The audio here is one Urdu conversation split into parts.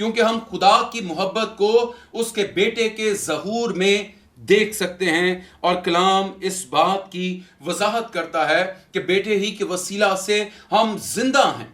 کیونکہ ہم خدا کی محبت کو اس کے بیٹے کے ظہور میں دیکھ سکتے ہیں، اور کلام اس بات کی وضاحت کرتا ہے کہ بیٹے ہی کے وسیلہ سے ہم زندہ ہیں،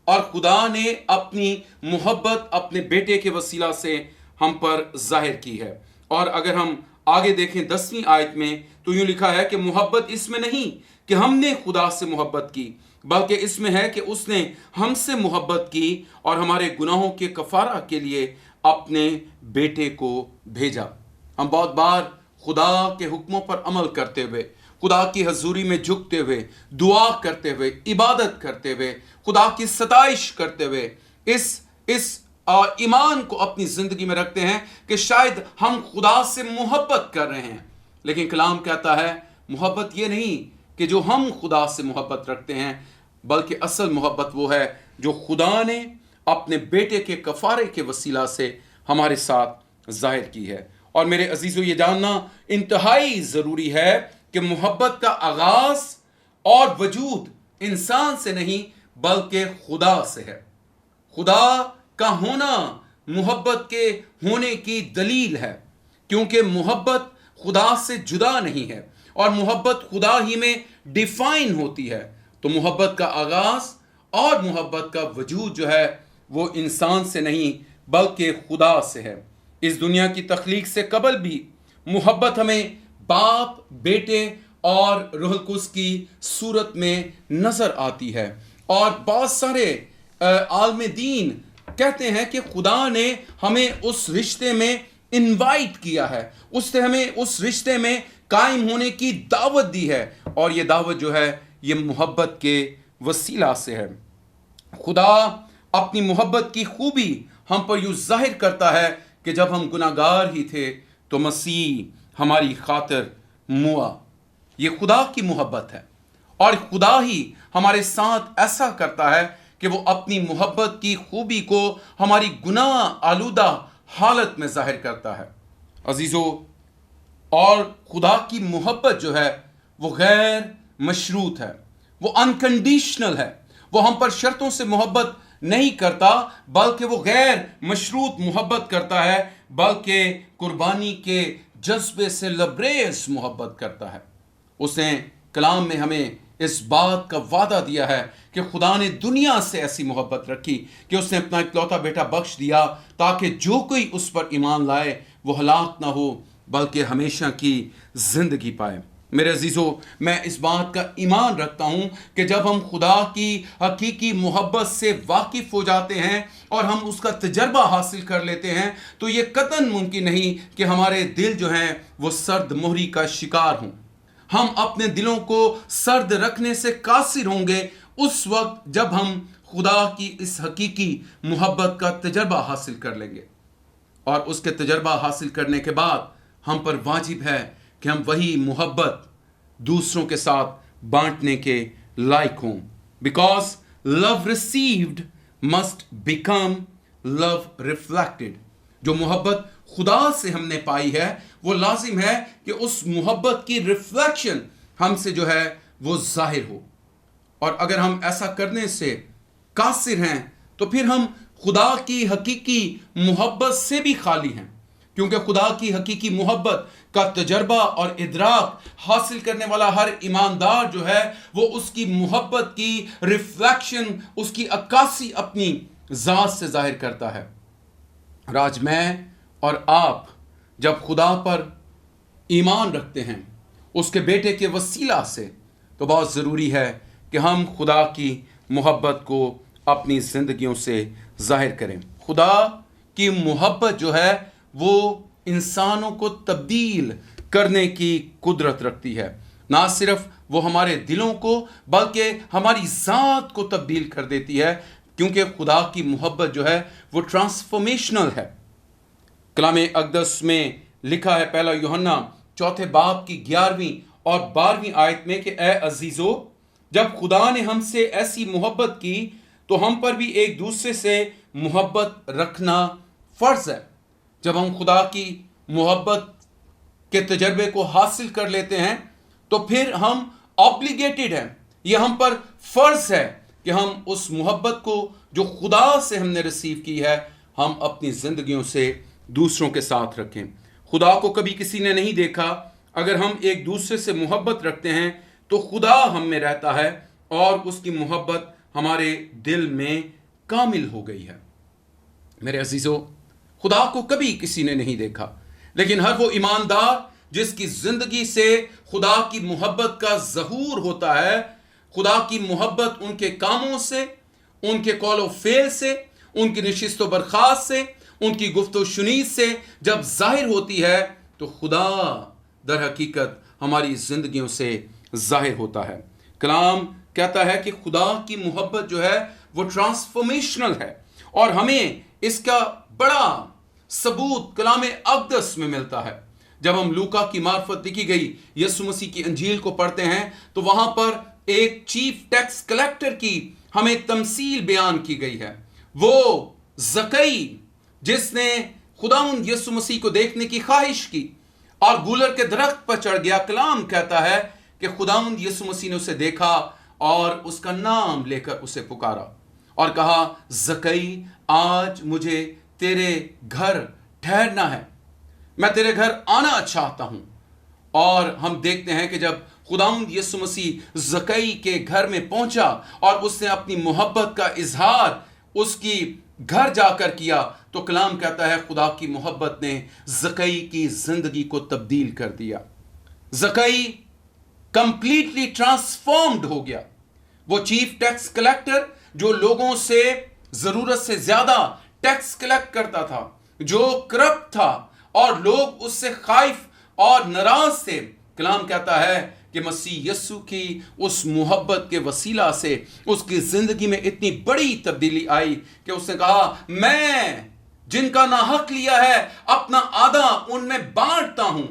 اور خدا نے اپنی محبت اپنے بیٹے کے وسیلہ سے ہم پر ظاہر کی ہے۔ اور اگر ہم آگے دیکھیں 10ویں آیت میں تو یوں لکھا ہے کہ محبت اس میں نہیں کہ ہم نے خدا سے محبت کی، بلکہ اس میں ہے کہ اس نے ہم سے محبت کی اور ہمارے گناہوں کے کفارہ کے لیے اپنے بیٹے کو بھیجا۔ ہم بہت بار خدا کے حکموں پر عمل کرتے ہوئے، خدا کی حضوری میں جھکتے ہوئے، دعا کرتے ہوئے، عبادت کرتے ہوئے، خدا کی ستائش کرتے ہوئے اس ایمان کو اپنی زندگی میں رکھتے ہیں کہ شاید ہم خدا سے محبت کر رہے ہیں، لیکن کلام کہتا ہے محبت یہ نہیں کہ جو ہم خدا سے محبت رکھتے ہیں، بلکہ اصل محبت وہ ہے جو خدا نے اپنے بیٹے کے کفارے کے وسیلہ سے ہمارے ساتھ ظاہر کی ہے۔ اور میرے عزیزو، یہ جاننا انتہائی ضروری ہے کہ محبت کا آغاز اور وجود انسان سے نہیں بلکہ خدا سے ہے۔ خدا کا ہونا محبت کے ہونے کی دلیل ہے، کیونکہ محبت خدا سے جدا نہیں ہے اور محبت خدا ہی میں ڈیفائن ہوتی ہے۔ تو محبت کا آغاز اور محبت کا وجود جو ہے وہ انسان سے نہیں بلکہ خدا سے ہے۔ اس دنیا کی تخلیق سے قبل بھی محبت ہمیں باپ، بیٹے اور روح القدس کی صورت میں نظر آتی ہے، اور بہت سارے عالم دین کہتے ہیں کہ خدا نے ہمیں اس رشتے میں انوائٹ کیا ہے، اس نے ہمیں اس رشتے میں قائم ہونے کی دعوت دی ہے، اور یہ دعوت جو ہے یہ محبت کے وسیلہ سے ہے۔ خدا اپنی محبت کی خوبی ہم پر یوں ظاہر کرتا ہے کہ جب ہم گناہ گار ہی تھے تو مسیح ہماری خاطر موا۔ یہ خدا کی محبت ہے، اور خدا ہی ہمارے ساتھ ایسا کرتا ہے کہ وہ اپنی محبت کی خوبی کو ہماری گناہ آلودہ حالت میں ظاہر کرتا ہے۔ عزیزو، اور خدا کی محبت جو ہے وہ غیر مشروط ہے، وہ انکنڈیشنل ہے۔ وہ ہم پر شرطوں سے محبت نہیں کرتا بلکہ وہ غیر مشروط محبت کرتا ہے، بلکہ قربانی کے جذبے سے لبریز محبت کرتا ہے۔ اس نے کلام میں ہمیں اس بات کا وعدہ دیا ہے کہ خدا نے دنیا سے ایسی محبت رکھی کہ اس نے اپنا اکلوتا بیٹا بخش دیا تاکہ جو کوئی اس پر ایمان لائے وہ ہلاک نہ ہو بلکہ ہمیشہ کی زندگی پائے۔ میرے عزیزو، میں اس بات کا ایمان رکھتا ہوں کہ جب ہم خدا کی حقیقی محبت سے واقف ہو جاتے ہیں اور ہم اس کا تجربہ حاصل کر لیتے ہیں تو یہ قطعاً ممکن نہیں کہ ہمارے دل جو ہیں وہ سرد مہری کا شکار ہوں۔ ہم اپنے دلوں کو سرد رکھنے سے قاصر ہوں گے اس وقت جب ہم خدا کی اس حقیقی محبت کا تجربہ حاصل کر لیں گے، اور اس کے تجربہ حاصل کرنے کے بعد ہم پر واجب ہے کہ ہم وہی محبت دوسروں کے ساتھ بانٹنے کے لائق ہوں۔ Because love received must become love reflected. جو محبت خدا سے ہم نے پائی ہے وہ لازم ہے کہ اس محبت کی ریفلیکشن ہم سے جو ہے وہ ظاہر ہو، اور اگر ہم ایسا کرنے سے قاصر ہیں تو پھر ہم خدا کی حقیقی محبت سے بھی خالی ہیں، کیونکہ خدا کی حقیقی محبت کا تجربہ اور ادراک حاصل کرنے والا ہر ایماندار جو ہے وہ اس کی محبت کی ریفلیکشن، اس کی عکاسی اپنی ذات سے ظاہر کرتا ہے۔ اور آج میں اور آپ جب خدا پر ایمان رکھتے ہیں اس کے بیٹے کے وسیلہ سے، تو بہت ضروری ہے کہ ہم خدا کی محبت کو اپنی زندگیوں سے ظاہر کریں۔ خدا کی محبت جو ہے وہ انسانوں کو تبدیل کرنے کی قدرت رکھتی ہے۔ نہ صرف وہ ہمارے دلوں کو بلکہ ہماری ذات کو تبدیل کر دیتی ہے، کیونکہ خدا کی محبت جو ہے وہ ٹرانسفارمیشنل ہے۔ کلام اقدس میں لکھا ہے پہلا یوحنا 4 باب کی 11ویں اور 12ویں آیت میں کہ اے عزیزو، جب خدا نے ہم سے ایسی محبت کی تو ہم پر بھی ایک دوسرے سے محبت رکھنا فرض ہے۔ جب ہم خدا کی محبت کے تجربے کو حاصل کر لیتے ہیں تو پھر ہم آبلیگیٹڈ ہیں، یہ ہم پر فرض ہے کہ ہم اس محبت کو جو خدا سے ہم نے ریسیو کی ہے ہم اپنی زندگیوں سے دوسروں کے ساتھ رکھیں۔ خدا کو کبھی کسی نے نہیں دیکھا، اگر ہم ایک دوسرے سے محبت رکھتے ہیں تو خدا ہم میں رہتا ہے اور اس کی محبت ہمارے دل میں کامل ہو گئی ہے۔ میرے عزیزو، خدا کو کبھی کسی نے نہیں دیکھا، لیکن ہر وہ ایماندار جس کی زندگی سے خدا کی محبت کا ظہور ہوتا ہے، خدا کی محبت ان کے کاموں سے، ان کے قول و فعل سے، ان کی نشست و برخاست سے، ان کی گفت و شنید سے جب ظاہر ہوتی ہے تو خدا در حقیقت ہماری زندگیوں سے ظاہر ہوتا ہے۔ کلام کہتا ہے کہ خدا کی محبت جو ہے وہ ٹرانسفارمیشنل ہے، اور ہمیں اس کا بڑا ثبوت کلام اقدس میں ملتا ہے۔ جب ہم لوکا کی معرفت لکھی گئی یسوع مسیح کی انجیل کو پڑھتے ہیں تو وہاں پر ایک چیف ٹیکس کلیکٹر کی ہمیں تمثیل بیان کی گئی ہے۔ وہ زکئی جس نے خداوند یسوع مسیح کو دیکھنے کی خواہش کی اور گولر کے درخت پر چڑھ گیا، کلام کہتا ہے کہ خداوند یسوع مسیح نے اسے دیکھا اور اس کا نام لے کر اسے پکارا اور کہا، زکئی آج مجھے تیرے گھر ٹھہرنا ہے، میں تیرے گھر آنا چاہتا ہوں۔ اور ہم دیکھتے ہیں کہ جب خداوند یسوع مسیح زکئی کے گھر میں پہنچا اور اس نے اپنی محبت کا اظہار اس کی گھر جا کر کیا تو کلام کہتا ہے خدا کی محبت نے زکئی کی زندگی کو تبدیل کر دیا۔ زکئی کمپلیٹلی ٹرانسفارمڈ ہو گیا۔ وہ چیف ٹیکس کلیکٹر جو لوگوں سے ضرورت سے زیادہ ٹیکس کلیکٹ کرتا تھا، جو کرپٹ تھا اور لوگ اس سے خائف اور ناراض تھے، کلام کہتا ہے کہ مسیح یسوع کی اس محبت کے وسیلہ سے اس کی زندگی میں اتنی بڑی تبدیلی آئی کہ اس نے کہا، میں جن کا ناحق لیا ہے اپنا آدھا ان میں بانٹتا ہوں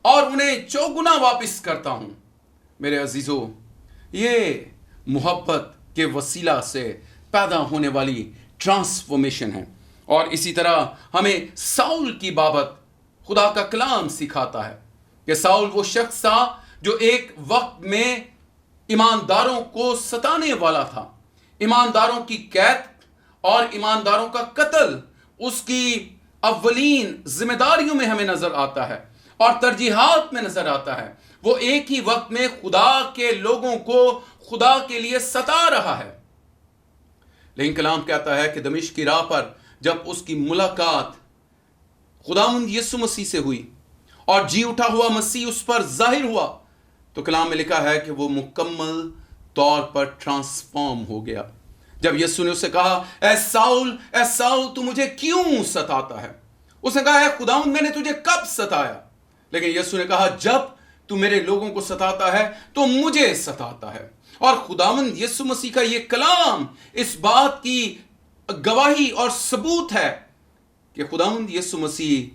اور انہیں چوگنا واپس کرتا ہوں۔ میرے عزیزو، یہ محبت کے وسیلہ سے پیدا ہونے والی ٹرانسفارمیشن ہے۔ اور اسی طرح ہمیں ساؤل کی بابت خدا کا کلام سکھاتا ہے کہ ساؤل وہ شخص تھا جو ایک وقت میں ایمانداروں کو ستانے والا تھا۔ ایمانداروں کی قید اور ایمانداروں کا قتل اس کی اولین ذمہ داریوں میں ہمیں نظر آتا ہے اور ترجیحات میں نظر آتا ہے۔ وہ ایک ہی وقت میں خدا کے لوگوں کو خدا کے لیے ستا رہا ہے، لیکن کلام کہتا ہے کہ دمشق کی راہ پر جب اس کی ملاقات خداوند یسوع مسیح سے ہوئی اور جی اٹھا ہوا مسیح اس پر ظاہر ہوا تو کلام میں لکھا ہے کہ وہ مکمل طور پر ٹرانسفارم ہو گیا۔ جب یسوع نے اسے کہا، اے ساؤل تو مجھے کیوں ستاتا ہے؟ اس نے کہا، اے خداوند میں نے تجھے کب ستایا؟ لیکن یسوع نے کہا، جب تو میرے لوگوں کو ستاتا ہے تو مجھے ستاتا ہے۔ اور خداوند یسوع مسیح کا یہ کلام اس بات کی گواہی اور ثبوت ہے کہ خداوند یسوع مسیح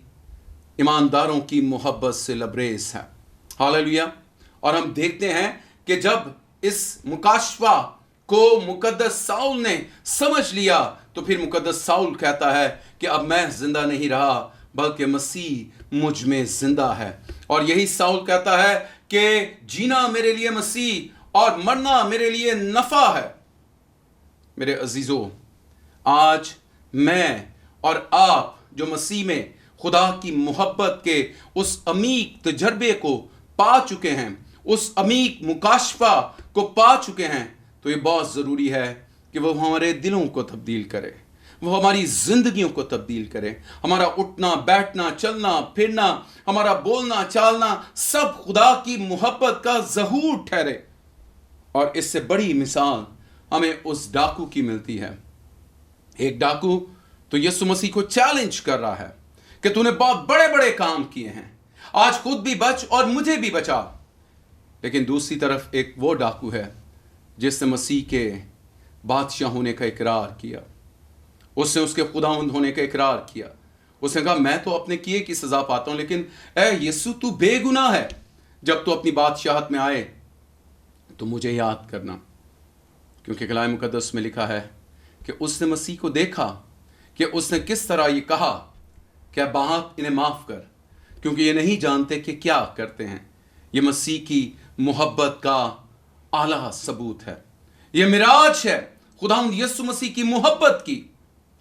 ایمانداروں کی محبت سے لبریز ہے۔ ہاللویا۔ اور ہم دیکھتے ہیں کہ جب اس مکاشفہ کو مقدس ساؤل نے سمجھ لیا تو پھر مقدس ساؤل کہتا ہے کہ اب میں زندہ نہیں رہا بلکہ مسیح مجھ میں زندہ ہے۔ اور یہی ساؤل کہتا ہے کہ جینا میرے لیے مسیح اور مرنا میرے لیے نفع ہے۔ میرے عزیزو، آج میں اور آپ جو مسیح میں خدا کی محبت کے اس عمیق تجربے کو پا چکے ہیں، اس عمیق مکاشفہ کو پا چکے ہیں، تو یہ بہت ضروری ہے کہ وہ ہمارے دلوں کو تبدیل کرے، وہ ہماری زندگیوں کو تبدیل کرے۔ ہمارا اٹھنا بیٹھنا چلنا پھرنا، ہمارا بولنا چالنا سب خدا کی محبت کا ظہور ٹھہرے۔ اور اس سے بڑی مثال ہمیں اس ڈاکو کی ملتی ہے۔ ایک ڈاکو تو یسوع مسیح کو چیلنج کر رہا ہے کہ تو نے بہت بڑے بڑے کام کیے ہیں، آج خود بھی بچ اور مجھے بھی بچا۔ لیکن دوسری طرف ایک وہ ڈاکو ہے جس نے مسیح کے بادشاہ ہونے کا اقرار کیا، اس نے اس کے خداوند ہونے کا اقرار کیا۔ اس نے کہا، میں تو اپنے کیے کی سزا پاتا ہوں، لیکن اے یسوع تو بے گناہ ہے، جب تو اپنی بادشاہت میں آئے تو مجھے یاد کرنا۔ کیونکہ کلام مقدس میں لکھا ہے کہ اس نے مسیح کو دیکھا کہ اس نے کس طرح یہ کہا کہ باپ انہیں معاف کر، کیونکہ یہ نہیں جانتے کہ کیا کرتے ہیں۔ یہ مسیح کی محبت کا اعلیٰ ثبوت ہے، یہ معراج ہے خداوند یسوع مسیح کی محبت کی۔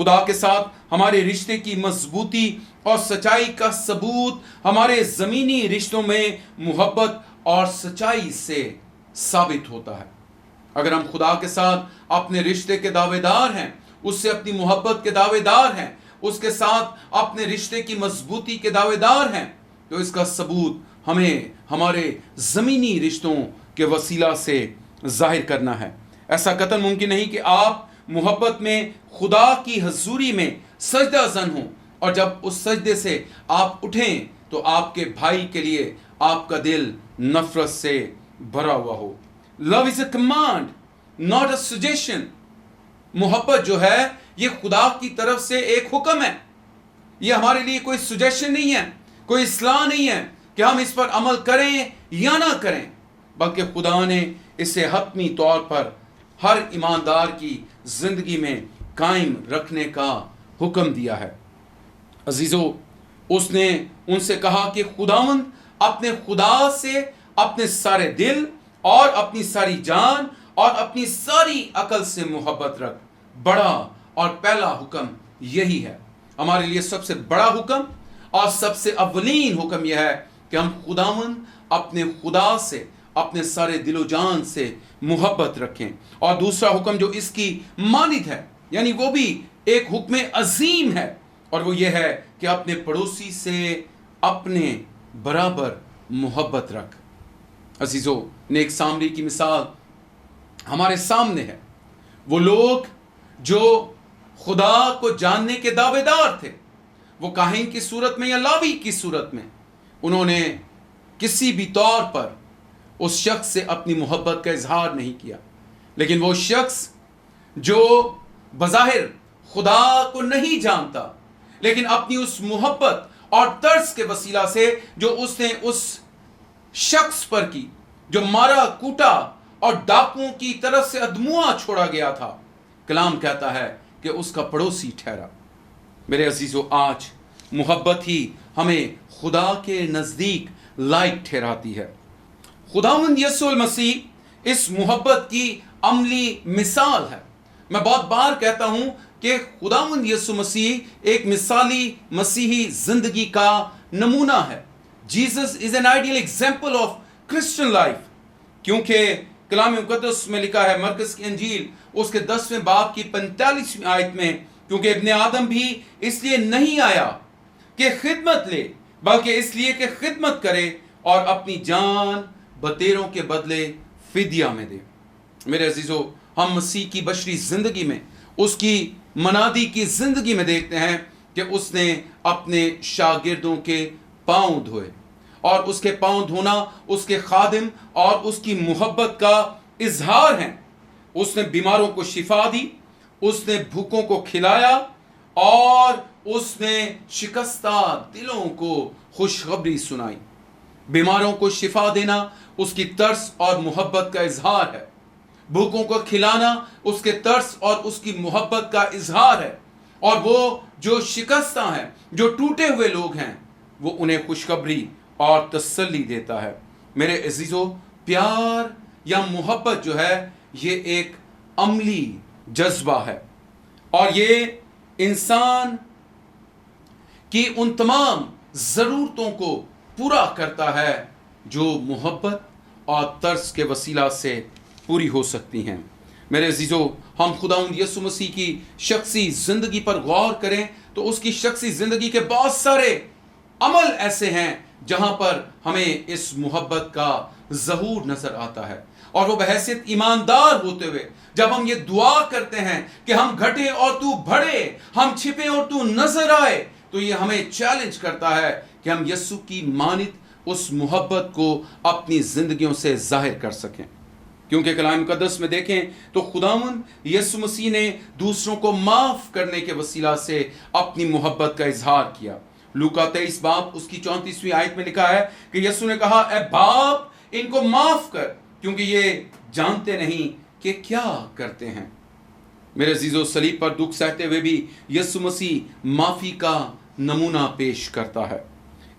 خدا کے ساتھ ہمارے رشتے کی مضبوطی اور سچائی کا ثبوت ہمارے زمینی رشتوں میں محبت اور سچائی سے ثابت ہوتا ہے۔ اگر ہم خدا کے ساتھ اپنے رشتے کے دعوے دار ہیں، اس سے اپنی محبت کے دعوے دار ہیں، اس کے ساتھ اپنے رشتے کی مضبوطی کے دعوے دار ہیں، تو اس کا ثبوت ہمیں ہمارے زمینی رشتوں کے وسیلہ سے ظاہر کرنا ہے۔ ایسا قطعاً ممکن نہیں کہ آپ محبت میں خدا کی حضوری میں سجدہ زن ہوں اور جب اس سجدے سے آپ اٹھیں تو آپ کے بھائی کے لیے آپ کا دل نفرت سے بھرا ہوا ہو۔ Love is a command, not a suggestion. محبت جو ہے یہ خدا کی طرف سے ایک حکم ہے، یہ ہمارے لیے کوئی سجیشن نہیں ہے، کوئی اصلاح نہیں ہے کہ ہم اس پر عمل کریں یا نہ کریں، بلکہ خدا نے اسے حتمی طور پر ہر ایماندار کی زندگی میں قائم رکھنے کا حکم دیا ہے۔ عزیزو، اس نے ان سے کہا کہ خداوند اپنے خدا سے اپنے سارے دل اور اپنی ساری جان اور اپنی ساری عقل سے محبت رکھ۔ بڑا اور پہلا حکم یہی ہے۔ ہمارے لیے سب سے بڑا حکم اور سب سے اولین حکم یہ ہے کہ ہم خداوند اپنے خدا سے اپنے سارے دل و جان سے محبت رکھیں۔ اور دوسرا حکم جو اس کی مانند ہے، یعنی وہ بھی ایک حکم عظیم ہے، اور وہ یہ ہے کہ اپنے پڑوسی سے اپنے برابر محبت رکھ۔ عزیزو، نیک سامری کی مثال ہمارے سامنے ہے۔ وہ لوگ جو خدا کو جاننے کے دعوے دار تھے، وہ کاہن کی صورت میں یا لاوی کی صورت میں، انہوں نے کسی بھی طور پر اس شخص سے اپنی محبت کا اظہار نہیں کیا، لیکن وہ شخص جو بظاہر خدا کو نہیں جانتا، لیکن اپنی اس محبت اور ترس کے وسیلہ سے جو اس نے اس شخص پر کی، جو مارا کوٹا اور ڈاکوؤں کی طرف سے ادموا چھوڑا گیا تھا، کلام کہتا ہے کہ اس کا پڑوسی ٹھہرا۔ میرے عزیزو، آج محبت ہی ہمیں خدا کے نزدیک لائق ٹھہراتی ہے۔ خداوند یسوع المسیح اس محبت کی عملی مثال ہے۔ میں بہت بار کہتا ہوں کہ خداوند یسوع مسیح ایک مثالی مسیحی زندگی کا نمونہ ہے۔ Jesus is an ideal example of Christian life, کیونکہ کلام مقدس میں لکھا ہے، مرکز کی انجیل اس کے 10ویں باب کی 45ویں آیت میں، کیونکہ ابن آدم بھی اس لیے نہیں آیا کہ خدمت لے، بلکہ اس لیے کہ خدمت کرے اور اپنی جان بتیروں کے بدلے فدیہ میں دے۔ میرے عزیزو، ہم مسیح کی بشری زندگی میں، اس کی منادی کی زندگی میں دیکھتے ہیں کہ اس نے اپنے شاگردوں کے پاؤں دھوئے، اور اس کے پاؤں دھونا اس کے خادم اور اس کی محبت کا اظہار ہے۔ اس نے بیماروں کو شفا دی، اس نے بھوکوں کو کھلایا، اور اس نے شکستہ دلوں کو خوشخبری سنائی۔ بیماروں کو شفا دینا اس کی ترس اور محبت کا اظہار ہے، بھوکوں کو کھلانا اس کے ترس اور اس کی محبت کا اظہار ہے، اور وہ جو شکستہ ہیں، جو ٹوٹے ہوئے لوگ ہیں، وہ انہیں خوشخبری اور تسلی دیتا ہے۔ میرے عزیزو، پیار یا محبت جو ہے یہ ایک عملی جذبہ ہے، اور یہ انسان کی ان تمام ضرورتوں کو پورا کرتا ہے جو محبت اور ترس کے وسیلہ سے پوری ہو سکتی ہیں۔ میرے عزیزو، ہم خداوند یسوع مسیح کی شخصی زندگی پر غور کریں تو اس کی شخصی زندگی کے بہت سارے عمل ایسے ہیں جہاں پر ہمیں اس محبت کا ظہور نظر آتا ہے، اور وہ بحیثیت ایماندار ہوتے ہوئے جب ہم یہ دعا کرتے ہیں کہ ہم گھٹیں اور تو بڑھے، ہم چھپیں اور تو نظر آئے، تو یہ ہمیں چیلنج کرتا ہے کہ ہم یسوع کی مانند اس محبت کو اپنی زندگیوں سے ظاہر کر سکیں۔ کیونکہ کلام مقدس میں دیکھیں تو خداوند یسوع مسیح نے دوسروں کو معاف کرنے کے وسیلہ سے اپنی محبت کا اظہار کیا۔ لوکا 23 باب اس کی 34ویں آیت میں لکھا ہے کہ یسوع نے کہا، اے باپ ان کو معاف کر، کیونکہ یہ جانتے نہیں کہ کیا کرتے ہیں۔ میرے عزیزو، صلیب پر دکھ سہتے ہوئے بھی یسوع مسیح معافی کا نمونہ پیش کرتا ہے۔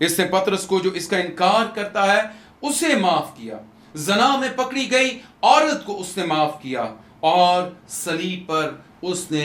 اس نے پطرس کو جو اس کا انکار کرتا ہے اسے معاف کیا، زنا میں پکڑی گئی عورت کو اس نے معاف کیا، اور صلیب پر اس نے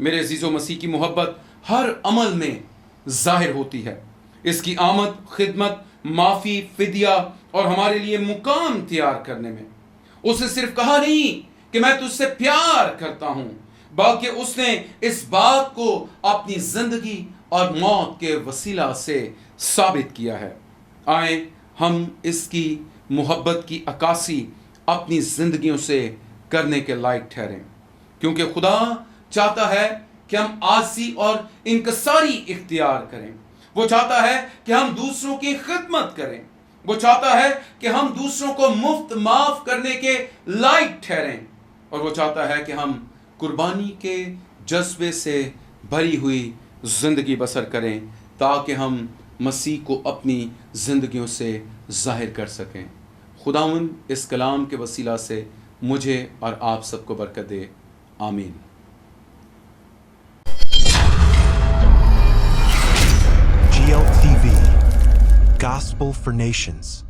میرے عزیزو مسیح کی محبت ہر عمل میں ظاہر ہوتی ہے. اس کی آمد خدمت، معافی، فدیہ اور ہمارے لیے مقام تیار کرنے میں. اس نے صرف کہا نہیں کہ میں تجھ سے پیار کرتا ہوں، بلکہ اس نے اس بات کو اپنی زندگی اور موت کے وسیلہ سے ثابت کیا ہے. آئیں ہم اس کی محبت کی عکاسی اپنی زندگیوں سے کرنے کے لائق ٹھہریں، کیونکہ خدا چاہتا ہے کہ ہم عاجزی اور انکساری اختیار کریں. وہ چاہتا ہے کہ ہم دوسروں کی خدمت کریں. وہ چاہتا ہے کہ ہم دوسروں کو مفت معاف کرنے کے لائق ٹھہریں. اور وہ چاہتا ہے کہ ہم قربانی کے جذبے سے بھری ہوئی زندگی بسر کریں تاکہ ہم مسیح کو اپنی زندگیوں سے ظاہر کر سکیں. خداوند اس کلام کے وسیلہ سے مجھے اور آپ سب کو برکت دے. آمین. GLTV, Gospel for Nations.